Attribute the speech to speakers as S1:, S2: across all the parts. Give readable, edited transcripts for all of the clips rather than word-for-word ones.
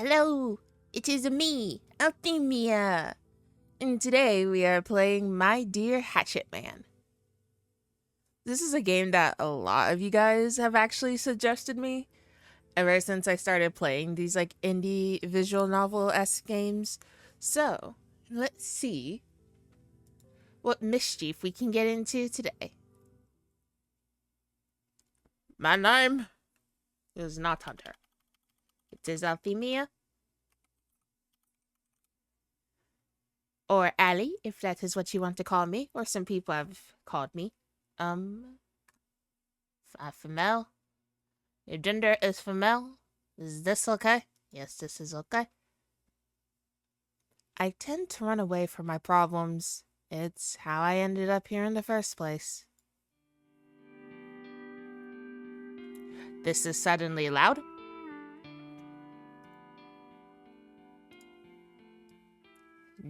S1: Hello, it is me, Althemia, and today we are playing My Dear Hatchet Man. This is a game that a lot of you guys have actually suggested me ever since I started playing these like indie visual novel-esque games. So, let's see what mischief we can get into today. My name is not Hunter. It is Althemia. Or Allie, if that is what you want to call me, or some people have called me. Female. Your gender is female. Is this okay? Yes, this is okay. I tend to run away from my problems. It's how I ended up here in the first place. This is suddenly loud.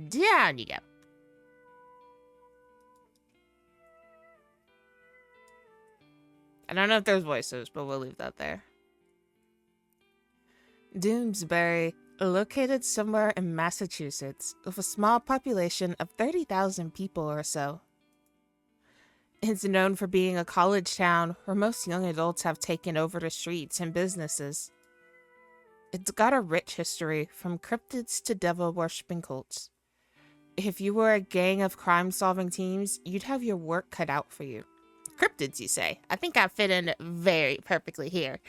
S1: Down you go. I don't know if there's voices, but we'll leave that there. Doomsbury, located somewhere in Massachusetts, with a small population of 30,000 people or so. It's known for being a college town where most young adults have taken over the streets and businesses. It's got a rich history, from cryptids to devil-worshipping cults. If you were a gang of crime-solving teams, you'd have your work cut out for you. Cryptids, you say? I think I fit in very perfectly here.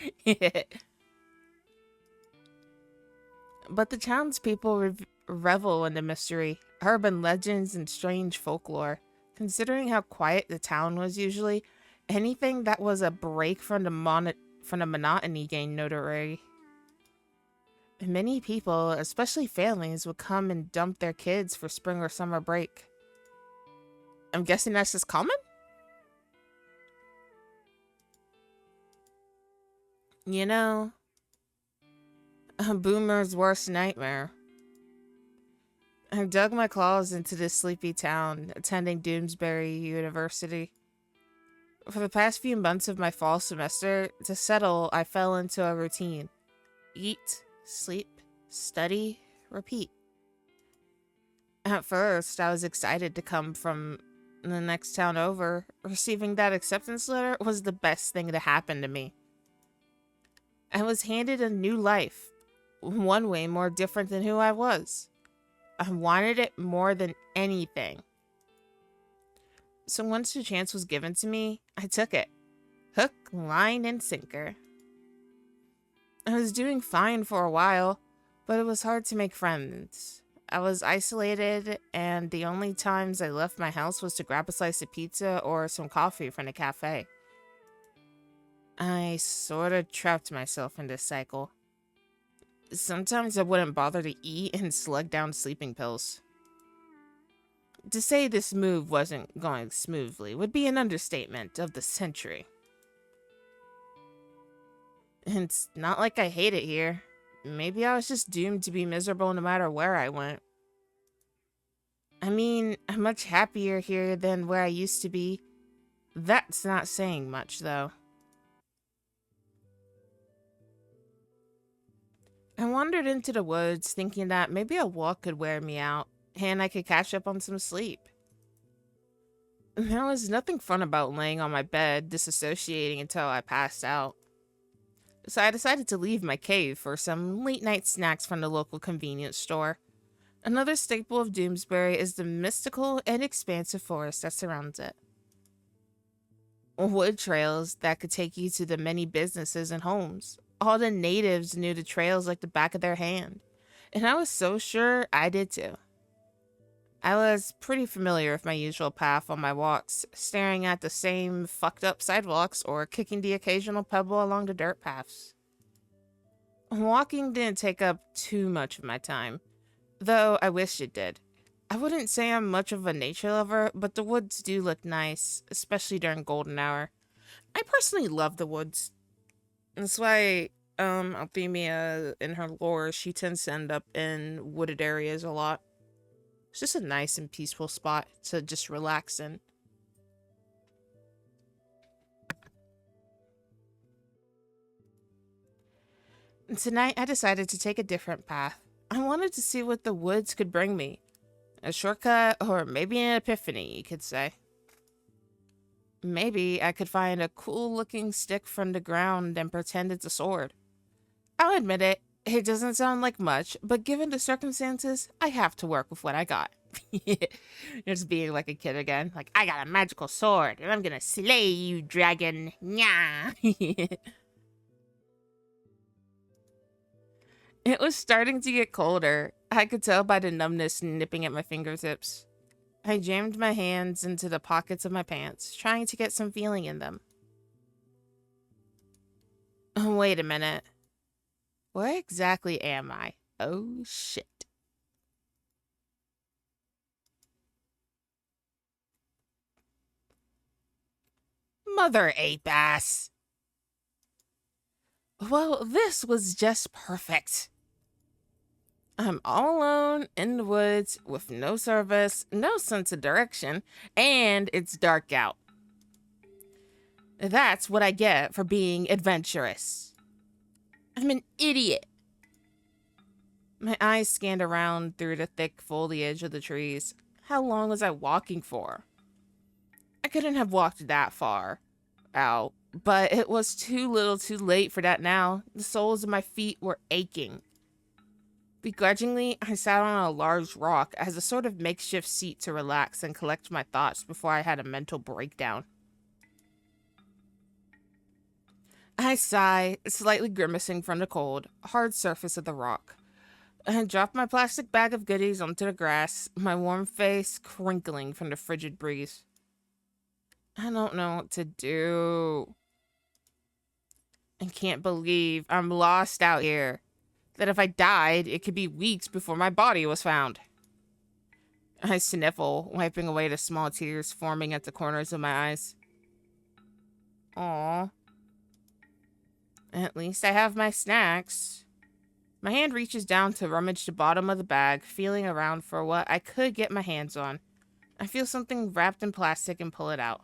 S1: But the townspeople revel in the mystery, urban legends, and strange folklore. Considering how quiet the town was usually, anything that was a break from the monotony gained notoriety. Many people, especially families, would come and dump their kids for spring or summer break. I'm guessing that's just common? You know, a boomer's worst nightmare. I dug my claws into this sleepy town, attending Doomsbury University. For the past few months of my fall semester, to settle, I fell into a routine. Eat, sleep, study, repeat. At first, I was excited to come from the next town over. Receiving that acceptance letter was the best thing to happen to me. I was handed a new life, one way more different than who I was. I wanted it more than anything. So once the chance was given to me, I took it. Hook, line, and sinker. I was doing fine for a while, but it was hard to make friends. I was isolated, and the only times I left my house was to grab a slice of pizza or some coffee from the cafe. I sort of trapped myself in this cycle. Sometimes I wouldn't bother to eat and slug down sleeping pills. To say this move wasn't going smoothly would be an understatement of the century. It's not like I hate it here. Maybe I was just doomed to be miserable no matter where I went. I mean, I'm much happier here than where I used to be. That's not saying much, though. I wandered into the woods, thinking that maybe a walk could wear me out, and I could catch up on some sleep. There was nothing fun about laying on my bed, disassociating until I passed out. So I decided to leave my cave for some late-night snacks from the local convenience store. Another staple of Doomsbury is the mystical and expansive forest that surrounds it. Wood trails that could take you to the many businesses and homes. All the natives knew the trails like the back of their hand, and I was so sure I did too. I was pretty familiar with my usual path on my walks, staring at the same fucked up sidewalks or kicking the occasional pebble along the dirt paths. Walking didn't take up too much of my time, though I wish it did. I wouldn't say I'm much of a nature lover, but the woods do look nice, especially during golden hour. I personally love the woods. That's why, Althemia, in her lore, she tends to end up in wooded areas a lot. It's just a nice and peaceful spot to just relax in. Tonight, I decided to take a different path. I wanted to see what the woods could bring me. A shortcut, or maybe an epiphany, you could say. Maybe I could find a cool-looking stick from the ground and pretend it's a sword. I'll admit it, it doesn't sound like much, but given the circumstances, I have to work with what I got. Just being like a kid again. Like, I got a magical sword, and I'm gonna slay you, dragon. Nya. It was starting to get colder. I could tell by the numbness nipping at my fingertips. I jammed my hands into the pockets of my pants, trying to get some feeling in them. Oh, wait a minute. Where exactly am I? Oh, shit. Mother ape ass. Well, this was just perfect. I'm all alone in the woods with no service, no sense of direction, and it's dark out. That's what I get for being adventurous. I'm an idiot. My eyes scanned around through the thick foliage of the trees. How long was I walking for? I couldn't have walked that far out, but it was too little too late for that now. The soles of my feet were aching. Begrudgingly, I sat on a large rock as a sort of makeshift seat to relax and collect my thoughts before I had a mental breakdown. I sighed, slightly grimacing from the cold, hard surface of the rock. I dropped my plastic bag of goodies onto the grass, my warm face crinkling from the frigid breeze. I don't know what to do. I can't believe I'm lost out here. That if I died, it could be weeks before my body was found. I sniffle, wiping away the small tears forming at the corners of my eyes. Aw. At least I have my snacks. My hand reaches down to rummage the bottom of the bag, feeling around for what I could get my hands on. I feel something wrapped in plastic and pull it out.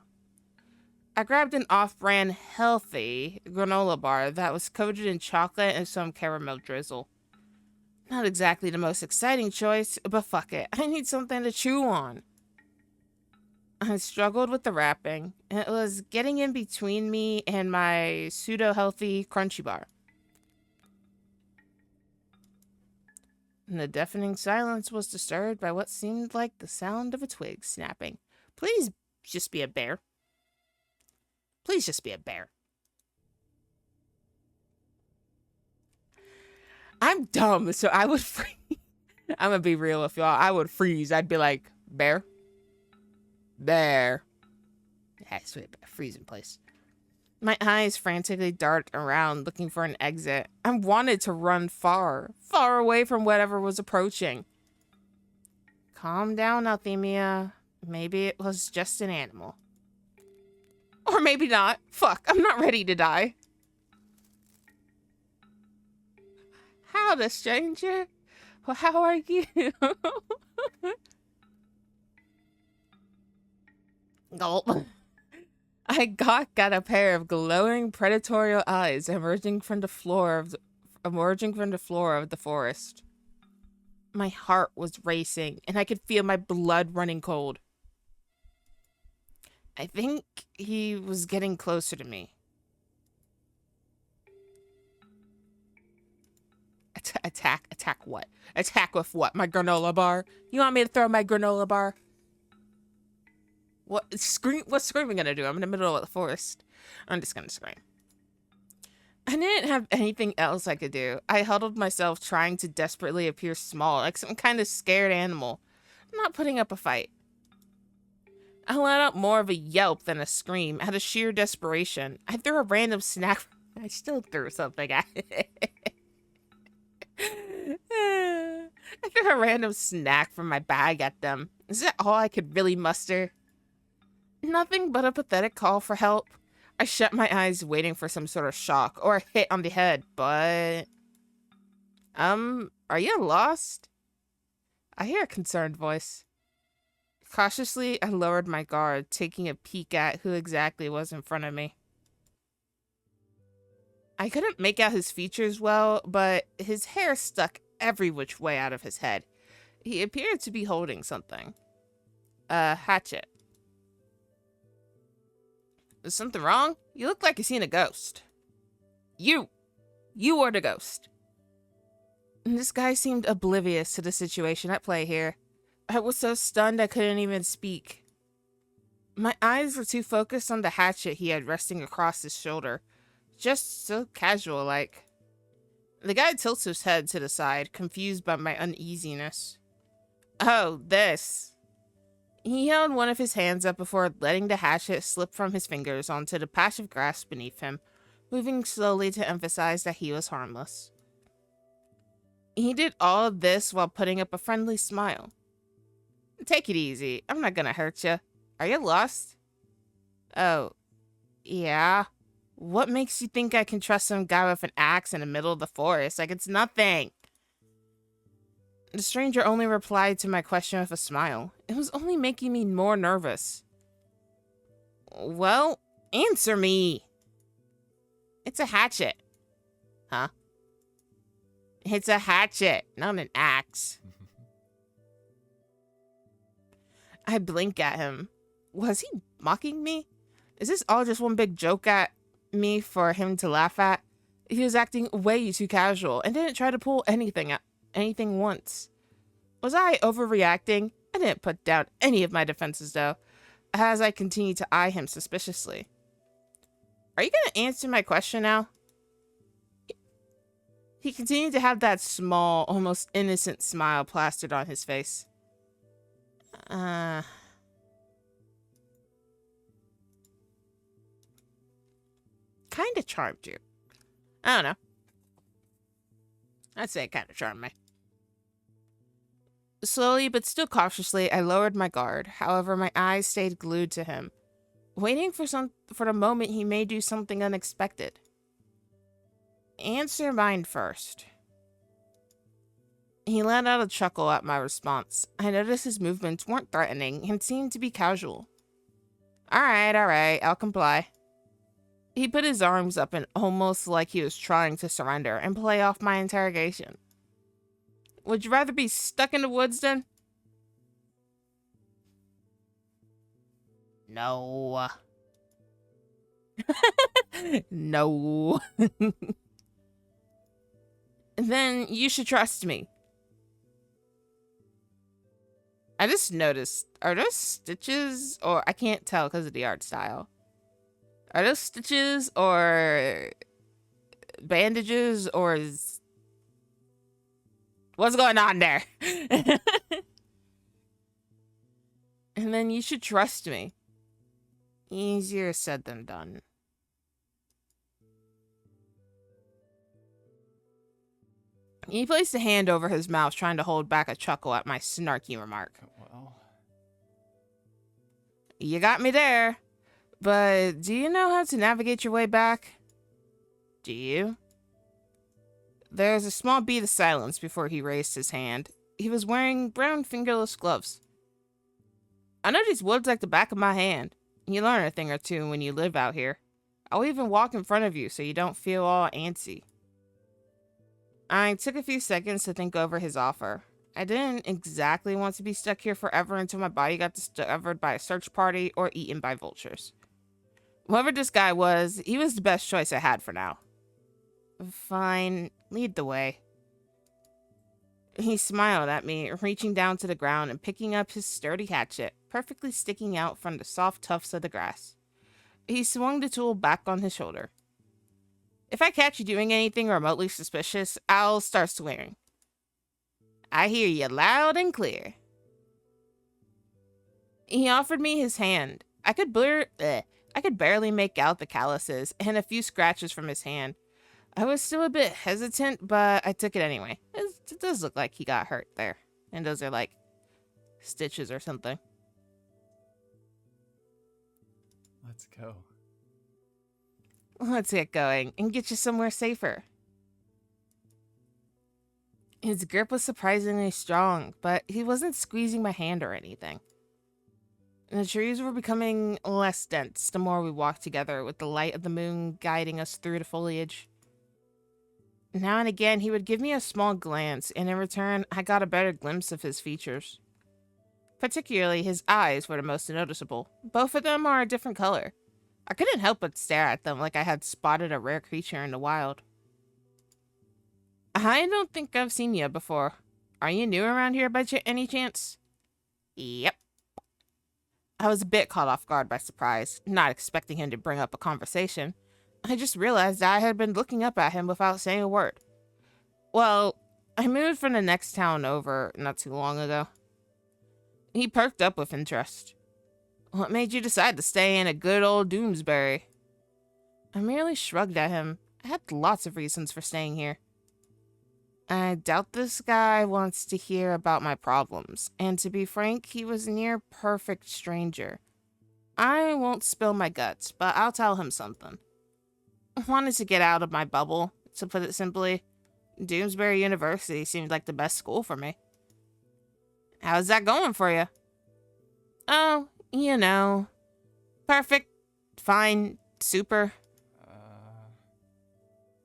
S1: I grabbed an off-brand healthy granola bar that was coated in chocolate and some caramel drizzle. Not exactly the most exciting choice, but fuck it. I need something to chew on. I struggled with the wrapping. It was getting in between me and my pseudo-healthy crunchy bar. And the deafening silence was disturbed by what seemed like the sound of a twig snapping. Please just be a bear. Please just be a bear. I'm dumb, so I would freeze. I'm gonna be real with y'all. I would freeze. I'd be like, bear? Bear. Yeah, sweet, freeze in place. My eyes frantically dart around, looking for an exit. I wanted to run far, far away from whatever was approaching. Calm down, Althemia. Maybe it was just an animal. Or maybe not. Fuck, I'm not ready to die. Howdy, stranger. Well, how are you? Gulp. I got a pair of glowing predatory eyes emerging from the floor of the forest. My heart was racing, and I could feel my blood running cold. I think he was getting closer to me. Attack what? Attack with what? My granola bar? You want me to throw my granola bar? What scream? What's screaming gonna do? I'm in the middle of the forest. I'm just gonna scream. I didn't have anything else I could do. I huddled myself, trying to desperately appear small, like some kind of scared animal. I'm not putting up a fight. I let out more of a yelp than a scream, out of sheer desperation. I threw a random snack. I still threw something at it. I threw a random snack from my bag at them. Is that all I could really muster? Nothing but a pathetic call for help. I shut my eyes, waiting for some sort of shock or a hit on the head, but... are you lost? I hear a concerned voice. Cautiously, I lowered my guard, taking a peek at who exactly was in front of me. I couldn't make out his features well, but his hair stuck every which way out of his head. He appeared to be holding something. A hatchet. Is something wrong? You look like you've seen a ghost. You are the ghost. And this guy seemed oblivious to the situation at play here. I was so stunned I couldn't even speak. My eyes were too focused on the hatchet he had resting across his shoulder. Just so casual-like. The guy tilts his head to the side, confused by my uneasiness. Oh, this. He held one of his hands up before letting the hatchet slip from his fingers onto the patch of grass beneath him, moving slowly to emphasize that he was harmless. He did all of this while putting up a friendly smile. Take it easy. I'm not gonna hurt you. Are you lost? Oh, yeah? What makes you think I can trust some guy with an axe in the middle of the forest? Like it's nothing. The stranger only replied to my question with a smile. It was only making me more nervous. Well, answer me. It's a hatchet. Huh? It's a hatchet, not an axe. I blink at him. Was he mocking me? Is this all just one big joke at me for him to laugh at? He was acting way too casual and didn't try to pull anything once. Was I overreacting? I didn't put down any of my defenses though, as I continued to eye him suspiciously. Are you gonna answer my question now? He continued to have that small, almost innocent smile plastered on his face. Kinda charmed you. I don't know. I'd say it kinda charmed me. Slowly, but still cautiously, I lowered my guard. However, my eyes stayed glued to him, waiting for the moment he may do something unexpected. Answer mine first. He let out a chuckle at my response. I noticed his movements weren't threatening and seemed to be casual. All right, I'll comply. He put his arms up and almost like he was trying to surrender and play off my interrogation. Would you rather be stuck in the woods then? No. No. Then you should trust me. I just noticed, are those stitches or I can't tell because of the art style. Are those stitches or bandages or what's going on there? And then you should trust me. Easier said than done. He placed a hand over his mouth, trying to hold back a chuckle at my snarky remark.
S2: Well,
S1: you got me there. But do you know how to navigate your way back? Do you? There's a small beat of silence before he raised his hand. He was wearing brown fingerless gloves. I know these woods like the back of my hand. You learn a thing or two when you live out here. I'll even walk in front of you so you don't feel all antsy. I took a few seconds to think over his offer. I didn't exactly want to be stuck here forever until my body got discovered by a search party or eaten by vultures. Whoever this guy was, he was the best choice I had for now. Fine, lead the way. He smiled at me, reaching down to the ground and picking up his sturdy hatchet, perfectly sticking out from the soft tufts of the grass. He swung the tool back on his shoulder. If I catch you doing anything remotely suspicious, I'll start swearing. I hear you loud and clear. He offered me his hand. I could barely make out the calluses and a few scratches from his hand. I was still a bit hesitant, but I took it anyway. It does look like he got hurt there. And those are like stitches or something.
S2: let's go.
S1: Let's get going and get you somewhere safer. His grip was surprisingly strong, but he wasn't squeezing my hand or anything. And the trees were becoming less dense the more we walked together, with the light of the moon guiding us through the foliage. Now and again, he would give me a small glance, and in return, I got a better glimpse of his features. Particularly, his eyes were the most noticeable. Both of them are a different color. I couldn't help but stare at them like I had spotted a rare creature in the wild. I don't think I've seen you before. Are you new around here by any chance? Yep. I was a bit caught off guard by surprise, not expecting him to bring up a conversation. I just realized I had been looking up at him without saying a word. Well, I moved from the next town over not too long ago. He perked up with interest. What made you decide to stay in a good old Doomsbury? I merely shrugged at him. I had lots of reasons for staying here. I doubt this guy wants to hear about my problems, and to be frank, he was a near perfect stranger. I won't spill my guts, but I'll tell him something. I wanted to get out of my bubble, to put it simply. Doomsbury University seemed like the best school for me. How's that going for you? Oh, you know. Perfect. Fine. Super.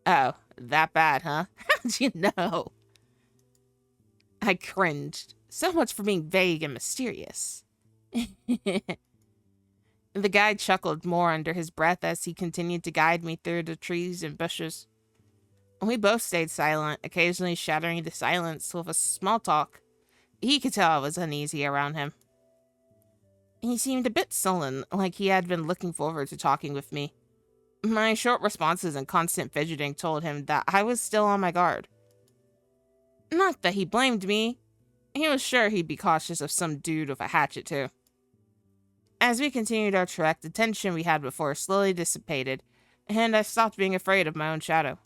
S1: Oh, that bad, huh? How'd you know? I cringed. So much for being vague and mysterious. The guy chuckled more under his breath as he continued to guide me through the trees and bushes. We both stayed silent, occasionally shattering the silence with a small talk. He could tell I was uneasy around him. He seemed a bit sullen, like he had been looking forward to talking with me. My short responses and constant fidgeting told him that I was still on my guard. Not that he blamed me. He was sure he'd be cautious of some dude with a hatchet, too. As we continued our trek, the tension we had before slowly dissipated, and I stopped being afraid of my own shadow.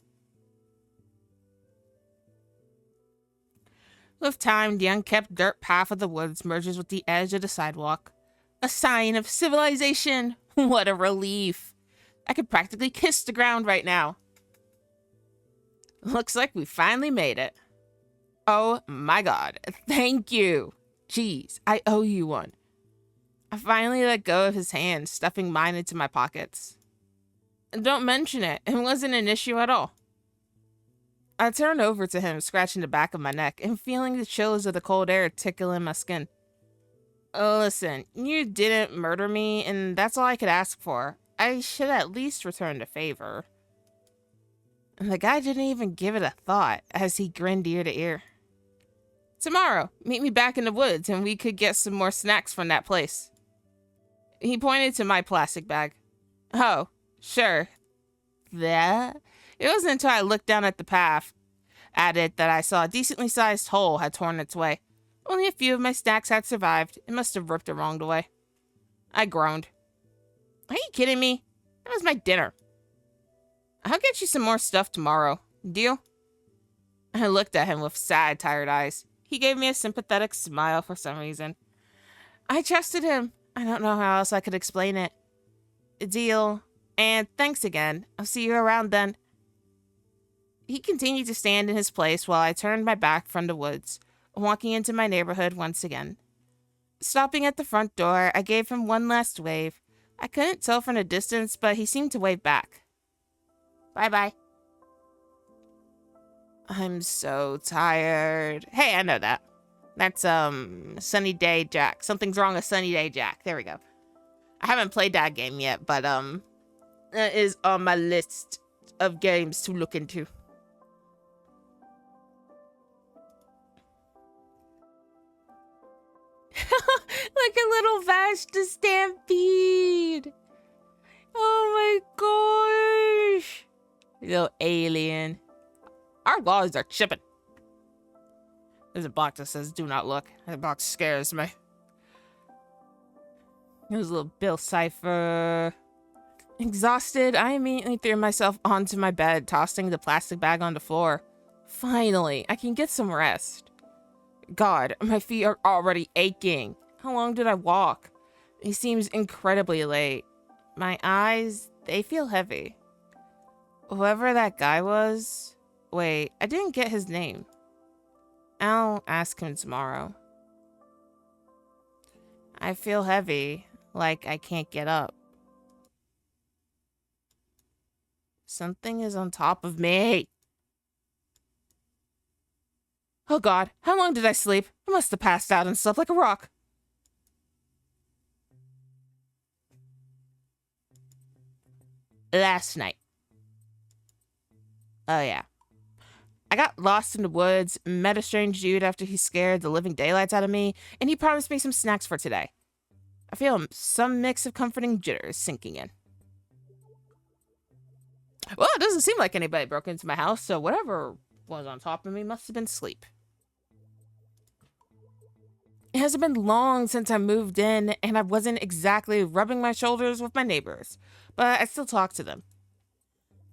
S1: With time, the unkempt dirt path of the woods merges with the edge of the sidewalk. A sign of civilization! What a relief! I could practically kiss the ground right now. Looks like we finally made it. Oh my god, thank you! Jeez, I owe you one. I finally let go of his hand, stuffing mine into my pockets. Don't mention it, it wasn't an issue at all. I turned over to him, scratching the back of my neck and feeling the chills of the cold air tickling my skin. Listen, you didn't murder me, and that's all I could ask for. I should at least return the favor. And the guy didn't even give it a thought as he grinned ear to ear. Tomorrow, meet me back in the woods and we could get some more snacks from that place. He pointed to my plastic bag. Oh, sure. That? It wasn't until I looked down at the path at it that I saw a decently sized hole had torn its way. Only a few of my snacks had survived. It must have ripped around away. I groaned. Are you kidding me? That was my dinner. I'll get you some more stuff tomorrow. Deal? I looked at him with sad, tired eyes. He gave me a sympathetic smile for some reason. I trusted him. I don't know how else I could explain it. Deal. And thanks again. I'll see you around then. He continued to stand in his place while I turned my back from the woods, walking into my neighborhood once again. Stopping at the front door, I gave him one last wave. I couldn't tell from the distance, but he seemed to wave back. Bye-bye. I'm so tired. Hey, I know that. That's, Sunny Day Jack. Something's wrong with Sunny Day Jack. There we go. I haven't played that game yet, but, that is on my list of games to look into. Like a little Vashta stampede. Oh my gosh. Little alien. Our laws are chipping. There's a box that says do not look. That box scares me. There's a little Bill Cipher. Exhausted, I immediately threw myself onto my bed, tossing the plastic bag on the floor. Finally, I can get some rest. God, my feet are already aching. How long did I walk? It seems incredibly late. My eyes, they feel heavy. Whoever that guy was... Wait, I didn't get his name. I'll ask him tomorrow. I feel heavy, like I can't get up. Something is on top of me. Oh God, how long did I sleep? I must have passed out and slept like a rock. Last night. Oh yeah. I got lost in the woods, met a strange dude after he scared the living daylights out of me, and he promised me some snacks for today. I feel some mix of comforting jitters sinking in. Well, it doesn't seem like anybody broke into my house, so whatever was on top of me must have been sleep. It hasn't been long since I moved in, and I wasn't exactly rubbing my shoulders with my neighbors, but I still talk to them.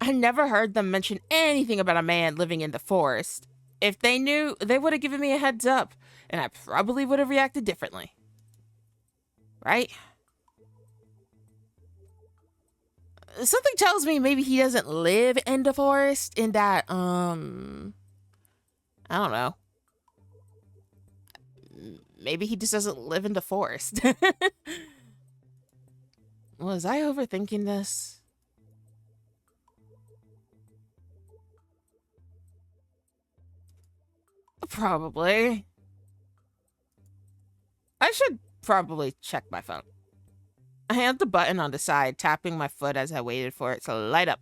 S1: I never heard them mention anything about a man living in the forest. If they knew, they would have given me a heads up, and I probably would have reacted differently. Right? Something tells me maybe he doesn't live in the forest, in that, I don't know. Maybe he just doesn't live in the forest. Was I overthinking this? Probably. I should probably check my phone. I hit the button on the side, tapping my foot as I waited for it to light up.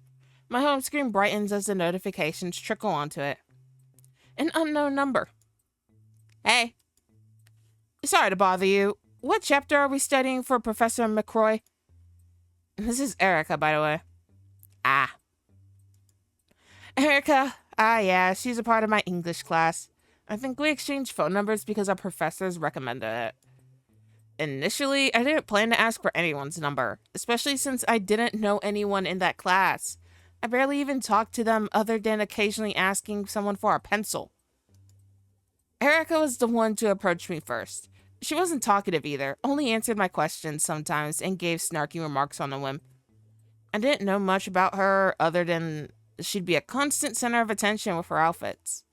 S1: My home screen brightens as the notifications trickle onto it. An unknown number. Hey. Sorry to bother you. What chapter are we studying for Professor McCroy? This is Erica, by the way. Ah. Erica. Ah, yeah, she's a part of my English class. I think we exchanged phone numbers because our professors recommended it. Initially, I didn't plan to ask for anyone's number, especially since I didn't know anyone in that class. I barely even talked to them other than occasionally asking someone for a pencil. Erica was the one to approach me first. She wasn't talkative either, only answered my questions sometimes and gave snarky remarks on a whim. I didn't know much about her other than she'd be a constant center of attention with her outfits.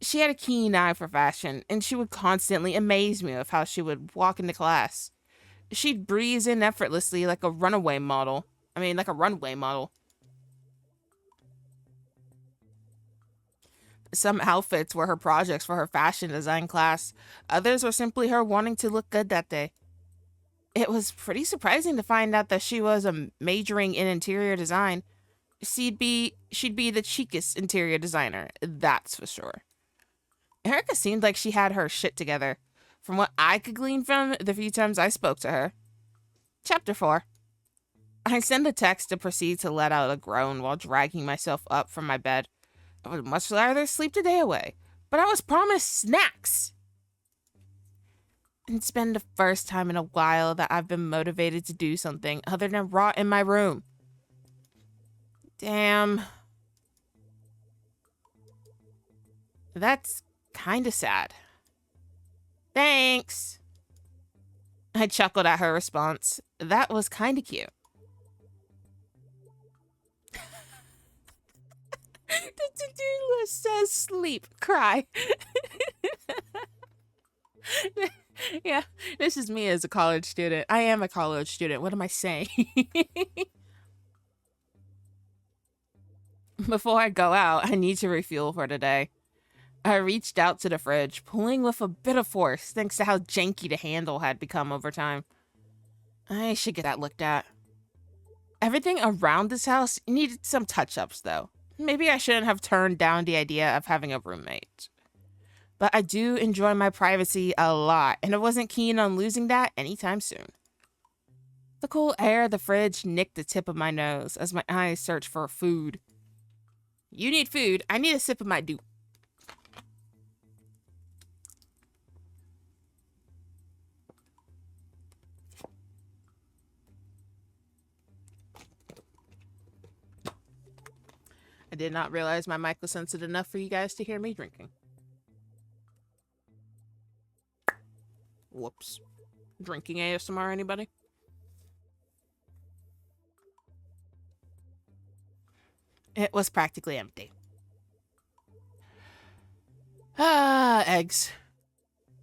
S1: She had a keen eye for fashion, and she would constantly amaze me with how she would walk into class. She'd breeze in effortlessly like a runway model. Some outfits were her projects for her fashion design class. Others were simply her wanting to look good that day. It was pretty surprising to find out that she was majoring in interior design. She'd be the cheekest interior designer, that's for sure. Erica seemed like she had her shit together, from what I could glean from the few times I spoke to her. Chapter 4. I send a text to proceed to let out a groan while dragging myself up from my bed. I would much rather sleep the day away, but I was promised snacks. It's been the first time in a while that I've been motivated to do something other than rot in my room. Damn. That's kinda sad. Thanks. I chuckled at her response. That was kinda cute. The to-do list says sleep, cry. Yeah, this is me as a college student. I am a college student. What am I saying? Before I go out, I need to refuel for today. I reached out to the fridge, pulling with a bit of force thanks to how janky the handle had become over time. I should get that looked at. Everything around this house needed some touch-ups, though. Maybe I shouldn't have turned down the idea of having a roommate. But I do enjoy my privacy a lot, and I wasn't keen on losing that anytime soon. The cool air of the fridge nicked the tip of my nose as my eyes searched for food. You need food. I need a sip of my dew. I did not realize my mic was sensitive enough for you guys to hear me drinking. Whoops. Drinking ASMR, anybody? It was practically empty. Ah, eggs.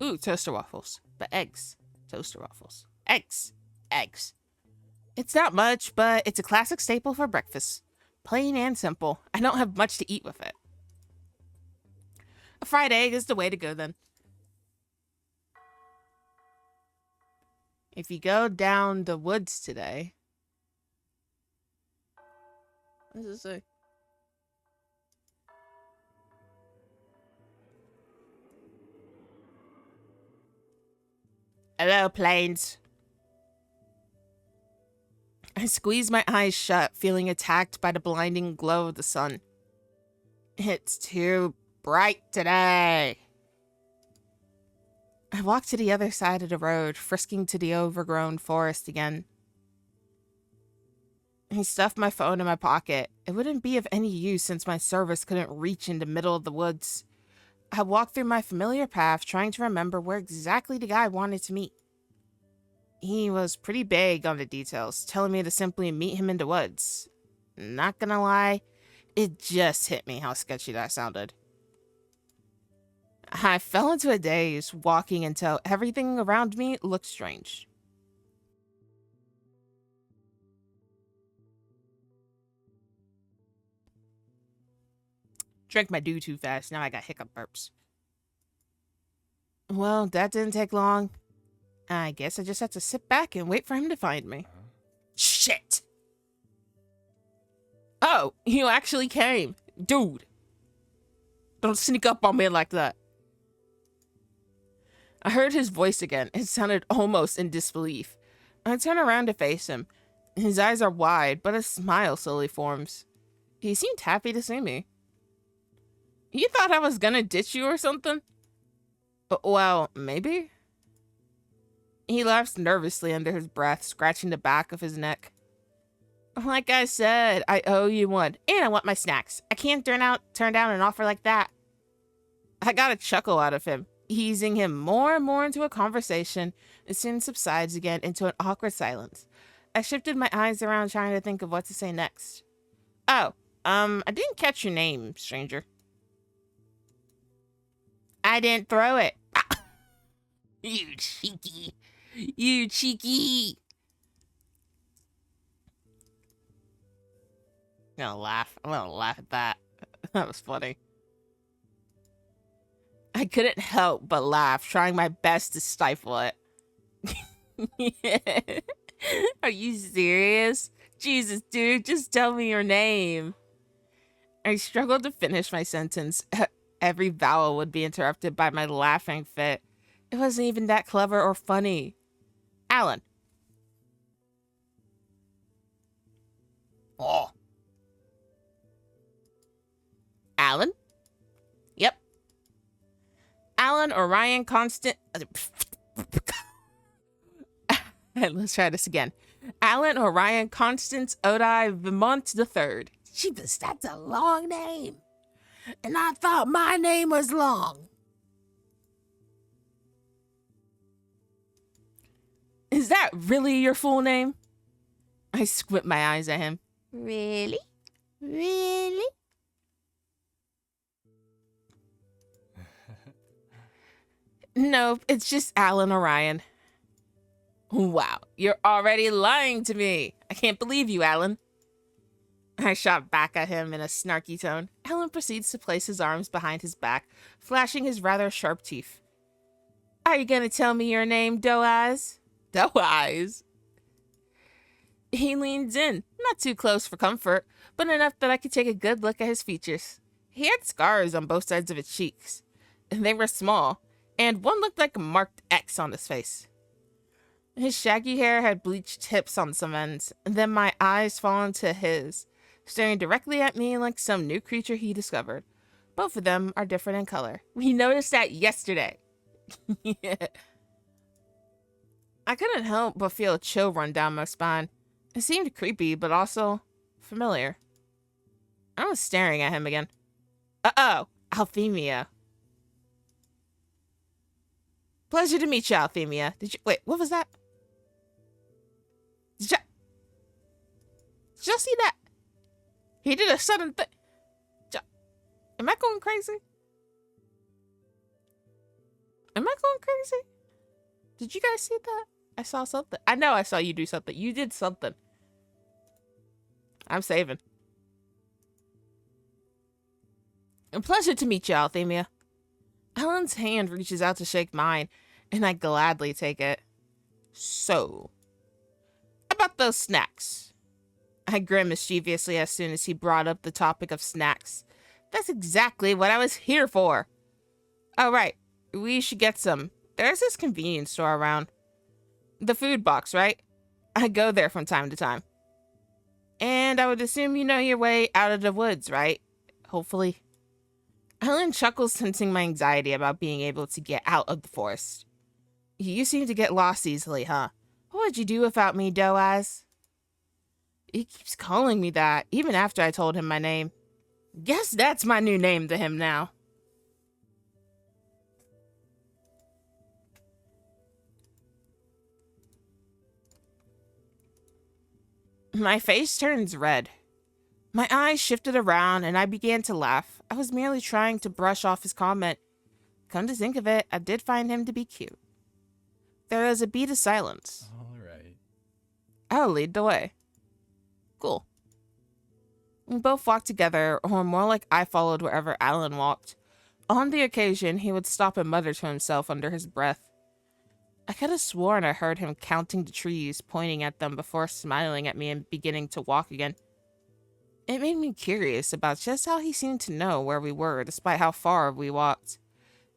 S1: Ooh, toaster waffles. But eggs. Toaster waffles. Eggs. Eggs. It's not much, but it's a classic staple for breakfast. Plain and simple. I don't have much to eat with it. A fried egg is the way to go then. If you go down the woods today... What does it say? Hello, planes. I squeeze my eyes shut, feeling attacked by the blinding glow of the sun. It's too bright today. I walk to the other side of the road, frisking to the overgrown forest again. I stuffed my phone in my pocket. It wouldn't be of any use since my service couldn't reach in the middle of the woods. I walked through my familiar path, trying to remember where exactly the guy wanted to meet. He was pretty vague on the details, telling me to simply meet him in the woods. Not gonna lie, it just hit me how sketchy that sounded. I fell into a daze, walking until everything around me looked strange. Drank my dew too fast, now I got hiccup burps. Well, that didn't take long. I guess I just have to sit back and wait for him to find me. Shit! Oh, you actually came. Dude. Don't sneak up on me like that. I heard his voice again. It sounded almost in disbelief. I turn around to face him. His eyes are wide, but a smile slowly forms. He seemed happy to see me. You thought I was gonna ditch you or something? Well, maybe? He laughs nervously under his breath, scratching the back of his neck. Like I said, I owe you one, and I want my snacks. I can't turn down an offer like that. I got a chuckle out of him, easing him more and more into a conversation. It soon subsides again into an awkward silence. I shifted my eyes around, trying to think of what to say next. Oh, I didn't catch your name, stranger. I didn't throw it. You cheeky. You cheeky. I'm gonna laugh. I'm gonna laugh at that. That was funny. I couldn't help but laugh, trying my best to stifle it. Are you serious? Jesus, dude, just tell me your name. I struggled to finish my sentence. Every vowel would be interrupted by my laughing fit. It wasn't even that clever or funny. Alan. Oh. Alan? Yep. Alan Orion Constant... Let's try this again. Alan Orion Constance Odi Vimont III. Jeebus, that's a long name. And I thought my name was long. Is that really your full name? I squint my eyes at him. Really? Really? No, it's just Alan Orion. Wow, you're already lying to me. I can't believe you, Alan. I shot back at him in a snarky tone. Alan proceeds to place his arms behind his back, flashing his rather sharp teeth. Are you gonna tell me your name, Doe Eyes? Doe Eyes? He leans in, not too close for comfort, but enough that I could take a good look at his features. He had scars on both sides of his cheeks. They were small, and one looked like a marked X on his face. His shaggy hair had bleached tips on some ends, and then my eyes fall into his, staring directly at me like some new creature he discovered. Both of them are different in color. We noticed that yesterday. Yeah. I couldn't help but feel a chill run down my spine. It seemed creepy, but also familiar. I was staring at him again. Uh-oh, Althemia. Pleasure to meet you, Althemia. Wait, what was that? Did y'all see that? He did a sudden thing. Am I going crazy? Am I going crazy? Did you guys see that? I saw something. I know I saw you do something. You did something. I'm saving. A pleasure to meet you, Althemia. Ellen's hand reaches out to shake mine, and I gladly take it. So, about those snacks. I grinned mischievously as soon as he brought up the topic of snacks. That's exactly what I was here for. Oh, right. We should get some. There's this convenience store around. The food box, right? I go there from time to time. And I would assume you know your way out of the woods, right? Hopefully. Ellen chuckles, sensing my anxiety about being able to get out of the forest. You seem to get lost easily, huh? What would you do without me, Doe Eyes? He keeps calling me that, even after I told him my name. Guess that's my new name to him now. My face turns red. My eyes shifted around and I began to laugh. I was merely trying to brush off his comment. Come to think of it, I did find him to be cute. There was a beat of silence.
S2: All right.
S1: I'll lead the way. Cool. We both walked together, or more like I followed wherever Alan walked. On the occasion, he would stop and mutter to himself under his breath. I could have sworn I heard him counting the trees, pointing at them before smiling at me and beginning to walk again. It made me curious about just how he seemed to know where we were, despite how far we walked.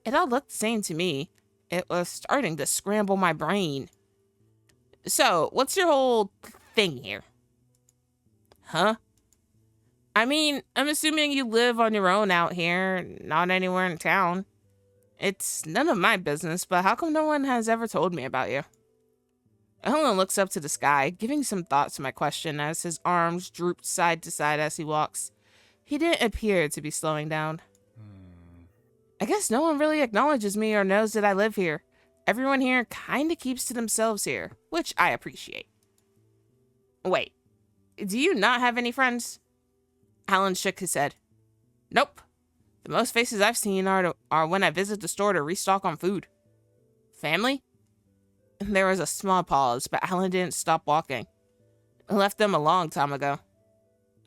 S1: It all looked the same to me. It was starting to scramble my brain. So, what's your whole thing here? Huh? I mean, I'm assuming you live on your own out here, not anywhere in town. It's none of my business, but how come no one has ever told me about you? Alan looks up to the sky, giving some thought to my question as his arms drooped side to side as he walks. He didn't appear to be slowing down. I guess no one really acknowledges me or knows that I live here. Everyone here kinda keeps to themselves here, which I appreciate. Wait, do you not have any friends? Alan shook his head. Nope. The most faces I've seen are when I visit the store to restock on food. Family? There was a small pause, but Alan didn't stop walking. I left them a long time ago.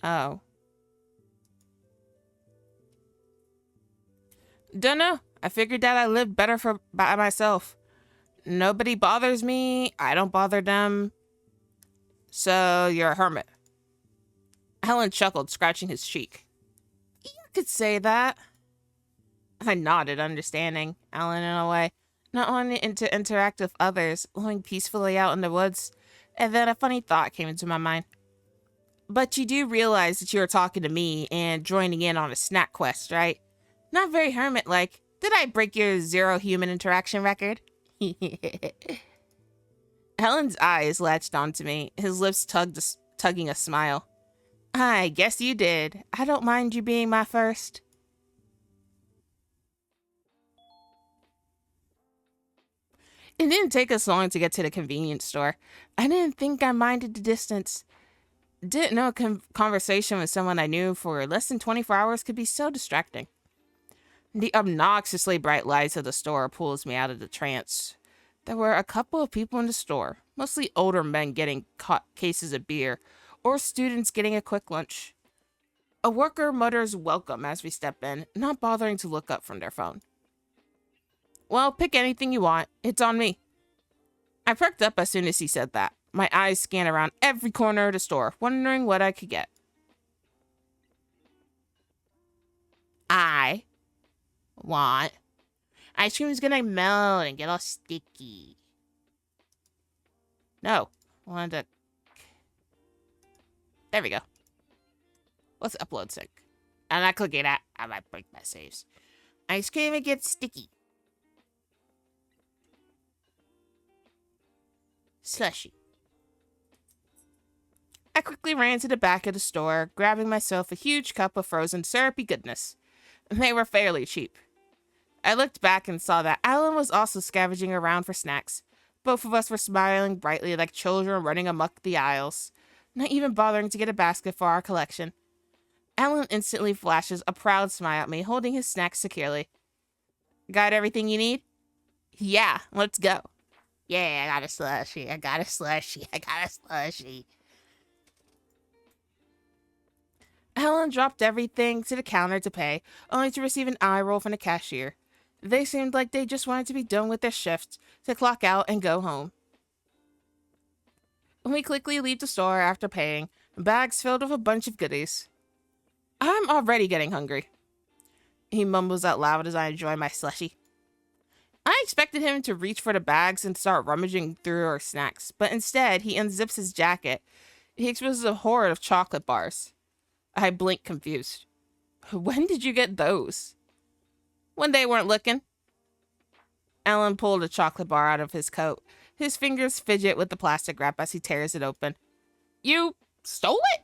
S1: Oh. Dunno. I figured that I lived better by myself. Nobody bothers me. I don't bother them. So you're a hermit. Alan chuckled, scratching his cheek. You could say that. I nodded, understanding Alan in a way, not wanting to interact with others, living peacefully out in the woods, and then a funny thought came into my mind. But you do realize that you were talking to me and joining in on a snack quest, right? Not very hermit-like. Did I break your zero human interaction record? Alan's eyes latched onto me, his lips tugging a smile. I guess you did. I don't mind you being my first. It didn't take us long to get to the convenience store. I didn't think I minded the distance. Didn't know a conversation with someone I knew for less than 24 hours could be so distracting. The obnoxiously bright lights of the store pulls me out of the trance. There were a couple of people in the store, mostly older men getting cases of beer, or students getting a quick lunch. A worker mutters welcome as we step in, not bothering to look up from their phone. Well, pick anything you want. It's on me. I perked up as soon as he said that. My eyes scanned around every corner of the store, wondering what I could get. I want ice cream's gonna melt and get all sticky. No, I wanted to. There we go. Let's upload sync. I'm not clicking that. I might break my saves. Ice cream, it gets sticky. Slushy. I quickly ran to the back of the store, grabbing myself a huge cup of frozen syrupy goodness. They were fairly cheap. I looked back and saw that Alan was also scavenging around for snacks. Both of us were smiling brightly like children running amok the aisles, not even bothering to get a basket for our collection. Alan instantly flashes a proud smile at me, holding his snacks securely. Got everything you need? Yeah, let's go. Yeah, I got a slushie. I got a slushie. I got a slushie. Alan dropped everything to the counter to pay, only to receive an eye roll from the cashier. They seemed like they just wanted to be done with their shift, to clock out and go home. We quickly leave the store after paying, bags filled with a bunch of goodies. I'm already getting hungry. He mumbles out loud as I enjoy my slushie. I expected him to reach for the bags and start rummaging through our snacks, but instead he unzips his jacket. He exposes a horde of chocolate bars. I blink confused. When did you get those? When they weren't looking. Alan pulled a chocolate bar out of his coat. His fingers fidget with the plastic wrap as he tears it open. You stole it?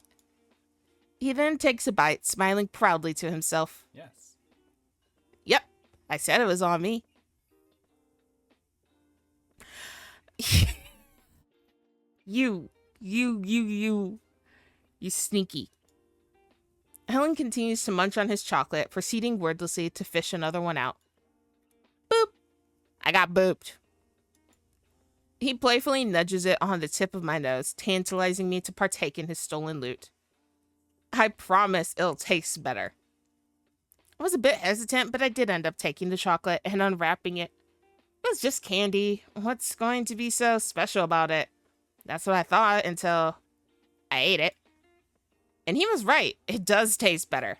S1: He then takes a bite, smiling proudly to himself.
S2: Yes.
S1: Yep, I said it was on me. You sneaky. Helen continues to munch on his chocolate, proceeding wordlessly to fish another one out. Boop. I got booped. He playfully nudges it on the tip of my nose, tantalizing me to partake in his stolen loot. I promise it'll taste better. I was a bit hesitant, but I did end up taking the chocolate and unwrapping it. It was just candy. What's going to be so special about it? That's what I thought until I ate it. And he was right. It does taste better.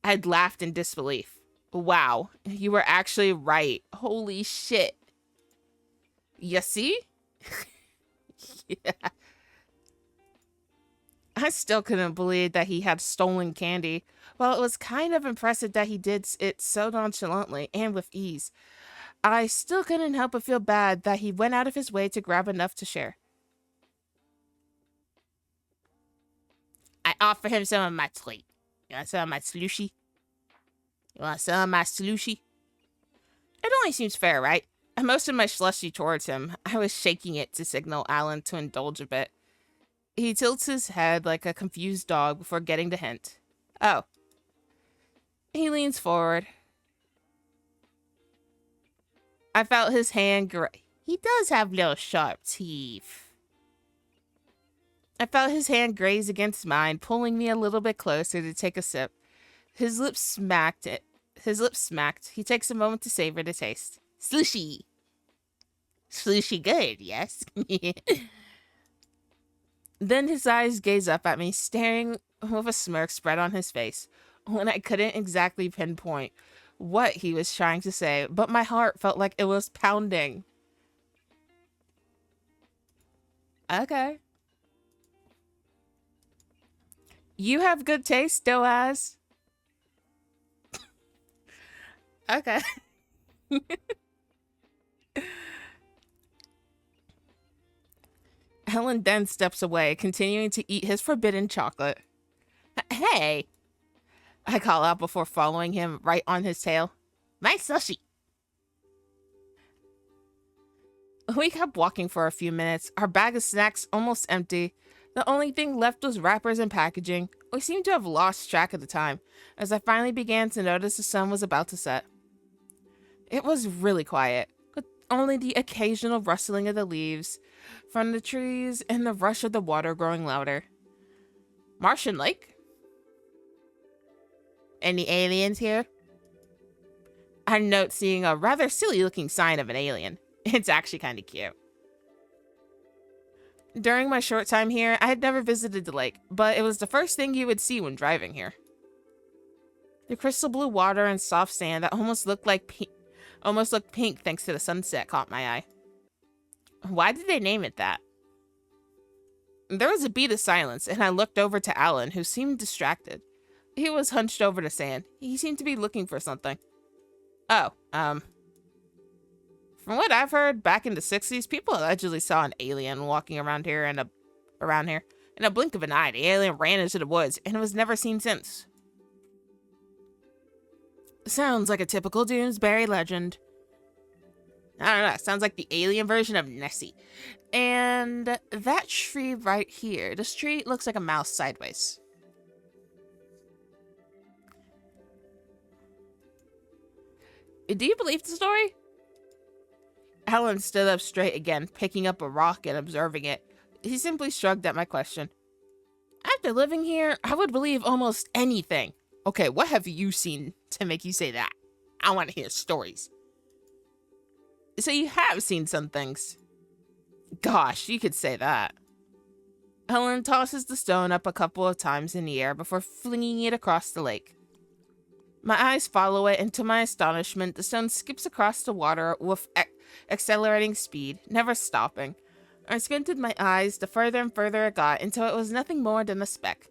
S1: I had laughed in disbelief. Wow, you were actually right. Holy shit. You see? Yeah. I still couldn't believe that he had stolen candy. While it was kind of impressive that he did it so nonchalantly and with ease, I still couldn't help but feel bad that he went out of his way to grab enough to share. I offer him some of my treat. You want some of my slushy? You want some of my slushy? It only seems fair, right? I motioned my slushy towards him. I was shaking it to signal Alan to indulge a bit. He tilts his head like a confused dog before getting the hint. Oh. He leans forward. I felt his hand He does have little sharp teeth. I felt his hand graze against mine, pulling me a little bit closer to take a sip. His lips smacked. He takes a moment to savor the taste. Slushy. Slushy good, yes? Then his eyes gaze up at me, staring with a smirk spread on his face, when I couldn't exactly pinpoint what he was trying to say, but my heart felt like it was pounding. Okay. You have good taste, Doaz. Okay. Helen then steps away, continuing to eat his forbidden chocolate. Hey! I call out before following him right on his tail. My sushi! We kept walking for a few minutes, our bag of snacks almost empty. The only thing left was wrappers and packaging. We seemed to have lost track of the time, as I finally began to notice the sun was about to set. It was really quiet, with only the occasional rustling of the leaves from the trees and the rush of the water growing louder. Martian Lake? Any aliens here? I note seeing a rather silly-looking sign of an alien. It's actually kind of cute. During my short time here, I had never visited the lake, but it was the first thing you would see when driving here. The crystal blue water and soft sand that almost looked pink thanks to the sunset caught my eye. Why did they name it that? There was a beat of silence, and I looked over to Alan, who seemed distracted. He was hunched over the sand. He seemed to be looking for something. Oh, from what I've heard, back in the 60s, people allegedly saw an alien walking around here. In a blink of an eye, the alien ran into the woods, and was never seen since. Sounds like a typical Doonesbury legend. I don't know, it sounds like the alien version of Nessie. And that tree right here, this tree looks like a mouse sideways. Do you believe the story? Alan stood up straight again, picking up a rock and observing it. He simply shrugged at my question. After living here, I would believe almost anything. Okay, what have you seen to make you say that? I want to hear stories. So you have seen some things. Gosh, you could say that. Helen tosses the stone up a couple of times in the air before flinging it across the lake. My eyes follow it, and to my astonishment, the stone skips across the water with accelerating speed, never stopping. I squinted my eyes the further and further it got until it was nothing more than a speck.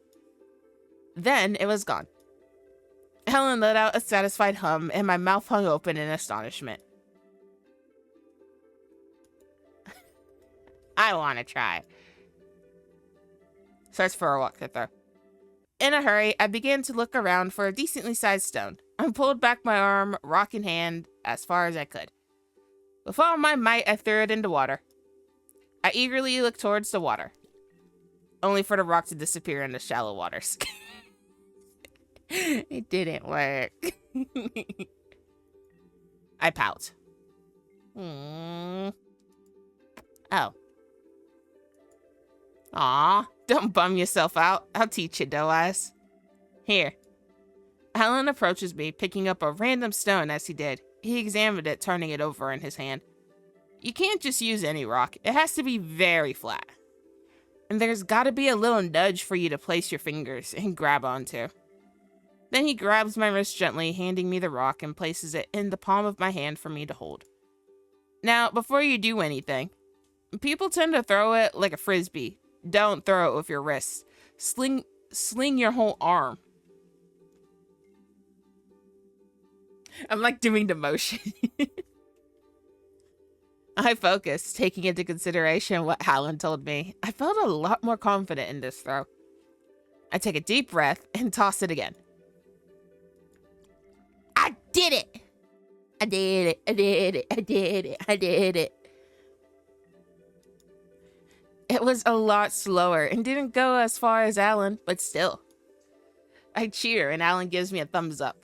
S1: Then it was gone. Helen let out a satisfied hum, and my mouth hung open in astonishment. I want to try. Search for a rock to throw. In a hurry, I began to look around for a decently sized stone. I pulled back my arm, rock in hand, as far as I could. With all my might, I threw it into water. I eagerly looked towards the water, only for the rock to disappear in the shallow waters. It didn't work. I pout. Oh. Aw, don't bum yourself out. I'll teach you, doe-eyes. Here. Alan approaches me, picking up a random stone as he did. He examined it, turning it over in his hand. You can't just use any rock. It has to be very flat. And there's gotta be a little nudge for you to place your fingers and grab onto. Then he grabs my wrist gently, handing me the rock and places it in the palm of my hand for me to hold. Now, before you do anything, people tend to throw it like a frisbee. Don't throw it with your wrists. Sling your whole arm. I'm like doing the motion. I focused, taking into consideration what Alan told me. I felt a lot more confident in this throw. I take a deep breath and toss it again. I did it! I did it. I did it. I did it. I did it. It was a lot slower and didn't go as far as Alan, but still. I cheer and Alan gives me a thumbs up.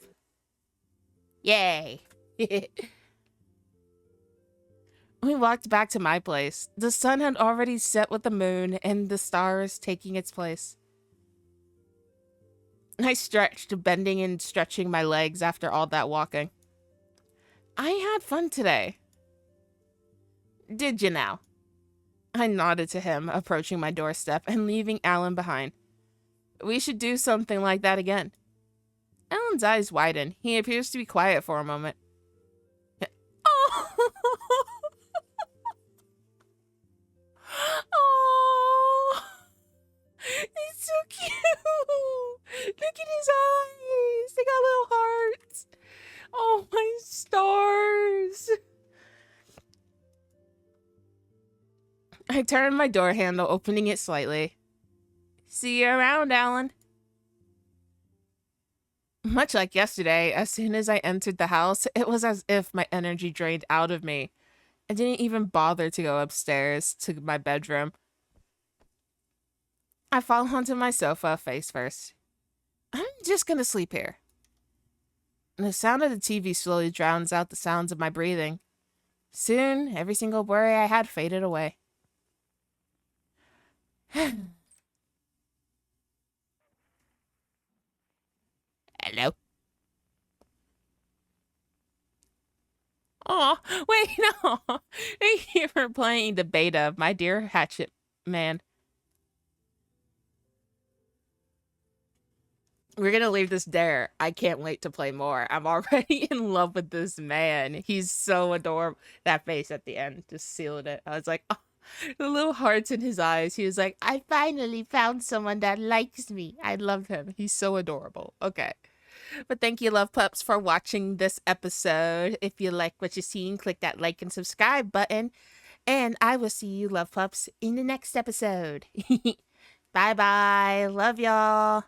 S1: Yay! We walked back to my place. The sun had already set with the moon and the stars taking its place. I stretched, bending and stretching my legs after all that walking. I had fun today. Did you now? I nodded to him, approaching my doorstep and leaving Alan behind. We should do something like that again. Alan's eyes widen. He appears to be quiet for a moment. Oh! Oh! He's so cute! Look at his eyes! They got little hearts! Oh, my stars! I turned my door handle, opening it slightly. See you around, Alan. Much like yesterday, as soon as I entered the house, it was as if my energy drained out of me. I didn't even bother to go upstairs to my bedroom. I fall onto my sofa face first. I'm just gonna sleep here. The sound of the TV slowly drowns out the sounds of my breathing. Soon, every single worry I had faded away. Hello? Oh, wait, no. Thank you for playing the beta of my Dear Hatchet Man. We're gonna leave this there. I can't wait to play more. I'm already in love with this man. He's so adorable. That face at the end just sealed it. I was like, oh, the little hearts in his eyes. He was like, I finally found someone that likes me. I love him. He's so adorable. Okay. But thank you, love pups, for watching this episode. If you like what you're seeing, click that like and subscribe button. And I will see you, love pups, in the next episode. Bye-bye. Love y'all.